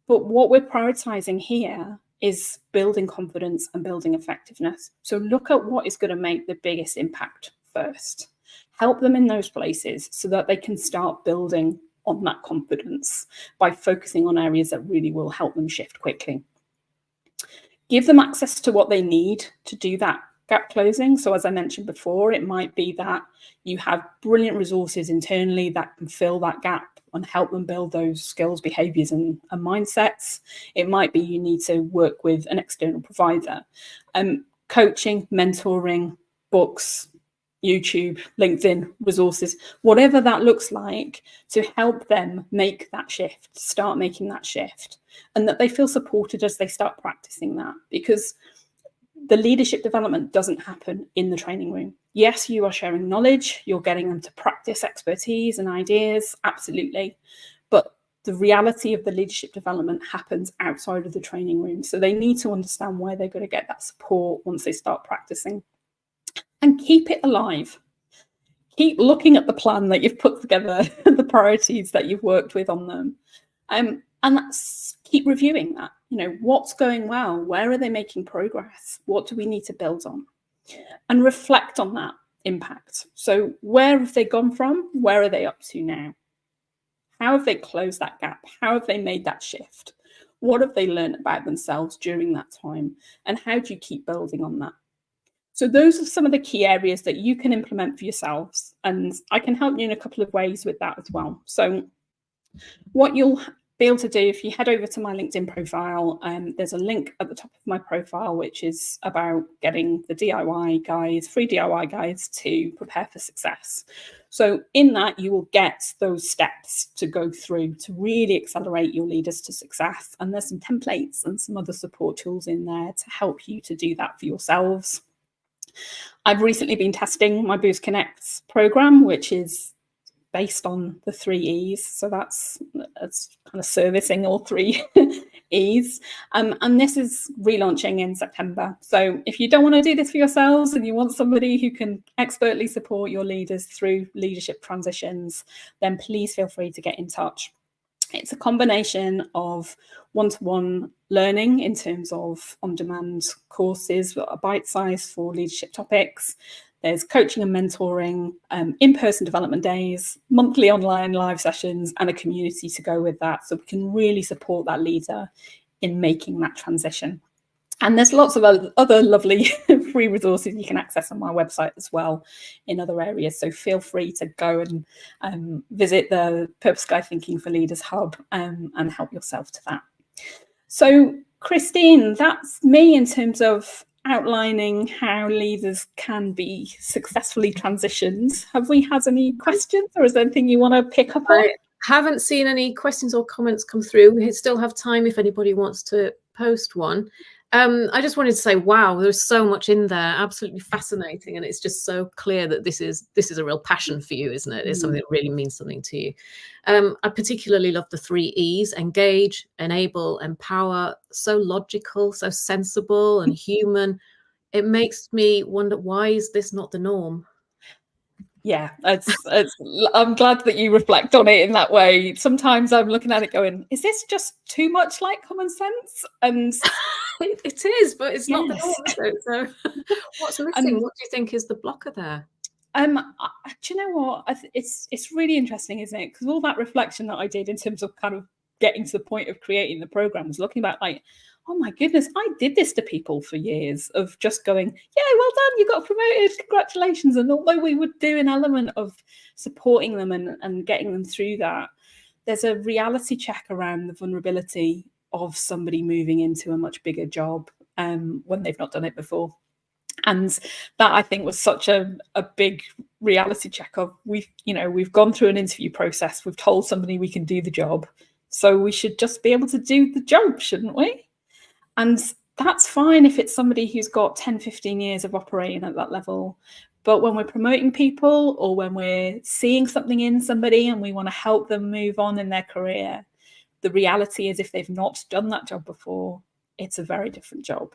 But what we're prioritizing here is building confidence and building effectiveness. So look at what is going to make the biggest impact first. Help them in those places so that they can start building on that confidence by focusing on areas that really will help them shift quickly. Give them access to what they need to do that gap closing. So as I mentioned before, it might be that you have brilliant resources internally that can fill that gap and help them build those skills, behaviours and mindsets. It might be you need to work with an external provider. Coaching, mentoring, books, YouTube, LinkedIn, resources, whatever that looks like, to help them make that shift, start making that shift, and that they feel supported as they start practicing that. Because the leadership development doesn't happen in the training room. Yes, you are sharing knowledge, you're getting them to practice expertise and ideas, absolutely. But the reality of the leadership development happens outside of the training room. So they need to understand where they're going to get that support once they start practicing. And keep it alive. Keep looking at the plan that you've put together, the priorities that you've worked with on them. And that's, keep reviewing that. You know, what's going well? Where are they making progress? What do we need to build on? And reflect on that impact. So where have they gone from? Where are they up to now? How have they closed that gap? How have they made that shift? What have they learned about themselves during that time? And how do you keep building on that? So those are some of the key areas that you can implement for yourselves. And I can help you in a couple of ways with that as well. So what you'll be able to do, if you head over to my LinkedIn profile, there's a link at the top of my profile, which is about getting the DIY guides, free DIY guides to prepare for success. So in that, you will get those steps to go through to really accelerate your leaders to success. And there's some templates and some other support tools in there to help you to do that for yourselves. I've recently been testing my Boost Connects program, which is based on the 3 E's. So that's kind of servicing all 3 E's. And this is relaunching in September. So if you don't want to do this for yourselves and you want somebody who can expertly support your leaders through leadership transitions, then please feel free to get in touch. It's a combination of one-to-one learning in terms of on-demand courses that are bite-sized for leadership topics. There's coaching and mentoring, in-person development days, monthly online live sessions, and a community to go with that. So we can really support that leader in making that transition. And there's lots of other lovely free resources you can access on my website as well in other areas. So feel free to go and visit the Purpose Guide Thinking for Leaders Hub and help yourself to that. So Christine, that's me in terms of outlining how leaders can be successfully transitioned. Have we had any questions, or is there anything you want to pick up on? I haven't seen any questions or comments come through. We still have time if anybody wants to post one. I just wanted to say, wow, there's so much in there, absolutely fascinating, and it's just so clear that this is a real passion for you, isn't it? It's something that really means something to you. I particularly love the 3 E's: engage, enable, empower. So logical, so sensible and human. It makes me wonder, why is this not the norm? Yeah, I'm glad that you reflect on it in that way. Sometimes I'm looking at it going, is this just too much like common sense? And it is, but it's not the Yes. norm, is it? So what's missing? And What do you think is the blocker there? do you know what? It's really interesting, isn't it? Because all that reflection that I did in terms of kind of getting to the point of creating the program was looking back like, oh my goodness, I did this to people for years of just going, yeah, well done, you got promoted, congratulations. And although we would do an element of supporting them and getting them through that, there's a reality check around the vulnerability of somebody moving into a much bigger job when they've not done it before. And that, I think, was such a big reality check of we've gone through an interview process, we've told somebody we can do the job, so we should just be able to do the job, shouldn't we? And that's fine if it's somebody who's got 10, 15 years of operating at that level. But when we're promoting people or when we're seeing something in somebody and we want to help them move on in their career, the reality is if they've not done that job before, it's a very different job.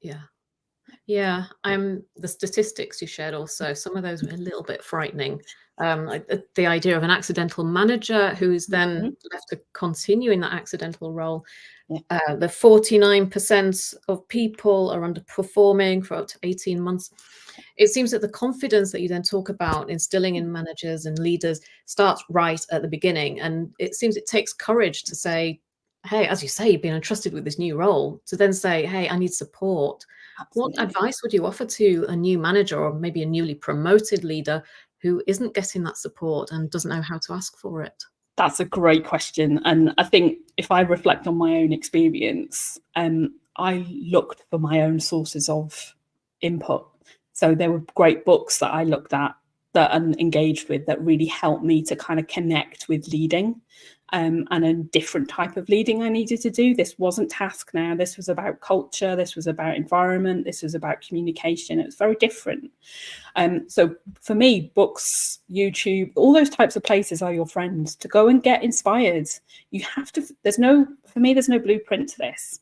Yeah, the statistics you shared also, some of those were a little bit frightening. The idea of an accidental manager who's then left to continue in that accidental role. The 49% of people are underperforming for up to 18 months. It seems that the confidence that you then talk about instilling in managers and leaders starts right at the beginning. And it seems it takes courage to say, hey, as you say, you've been entrusted with this new role, to then say, hey, I need support. Absolutely. What advice would you offer to a new manager or maybe a newly promoted leader who isn't getting that support and doesn't know how to ask for it? That's a great question. And I think if I reflect on my own experience, I looked for my own sources of input. So there were great books that I looked at and engaged with that really helped me to kind of connect with leading and a different type of leading I needed to do. This wasn't task now. This was about culture. This was about environment. This was about communication. It was very different. So for me, books, YouTube, all those types of places are your friends to go and get inspired. You have to, for me, there's no blueprint to this.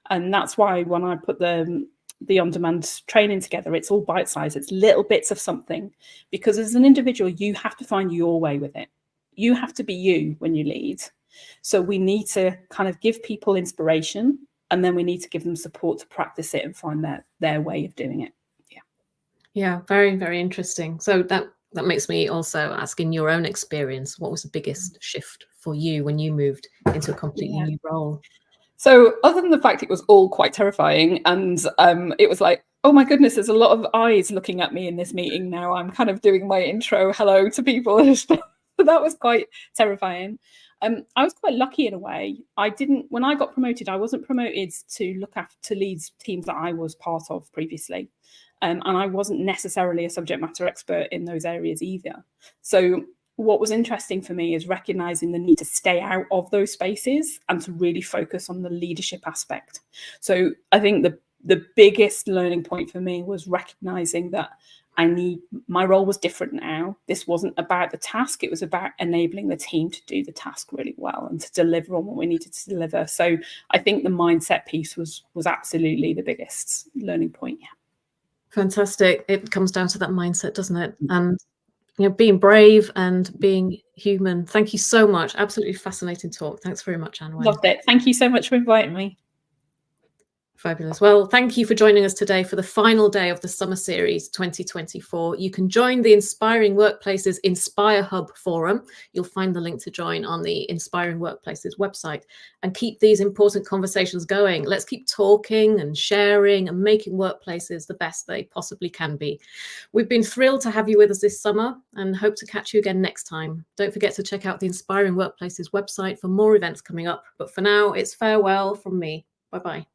And that's why when I put the on-demand training together, it's all bite-sized. It's little bits of something, because as an individual, you have to find your way with it. You have to be you when you lead. So we need to kind of give people inspiration, and then we need to give them support to practice it and find their way of doing it. Yeah, very, very interesting. So that makes me also ask, in your own experience, what was the biggest shift for you when you moved into a completely new role? So other than the fact it was all quite terrifying, and it was like, oh my goodness, there's a lot of eyes looking at me in this meeting now. I'm kind of doing my intro hello to people. So that was quite terrifying. I was quite lucky in a way. When I got promoted, I wasn't promoted to lead teams that I was part of previously. And I wasn't necessarily a subject matter expert in those areas either. So what was interesting for me is recognizing the need to stay out of those spaces and to really focus on the leadership aspect. So I think the biggest learning point for me was recognizing that my role was different now. This wasn't about the task. It was about enabling the team to do the task really well and to deliver on what we needed to deliver. So I think the mindset piece was absolutely the biggest learning point. Yeah. Fantastic. It comes down to that mindset, doesn't it? And being brave and being human. Thank you so much. Absolutely fascinating talk. Thanks very much, Anwen. Loved it. Thank you so much for inviting me. Fabulous. Well, thank you for joining us today for the final day of the Summer Series 2024. You can join the Inspiring Workplaces Inspire Hub Forum. You'll find the link to join on the Inspiring Workplaces website, and keep these important conversations going. Let's keep talking and sharing and making workplaces the best they possibly can be. We've been thrilled to have you with us this summer and hope to catch you again next time. Don't forget to check out the Inspiring Workplaces website for more events coming up. But for now, it's farewell from me. Bye-bye.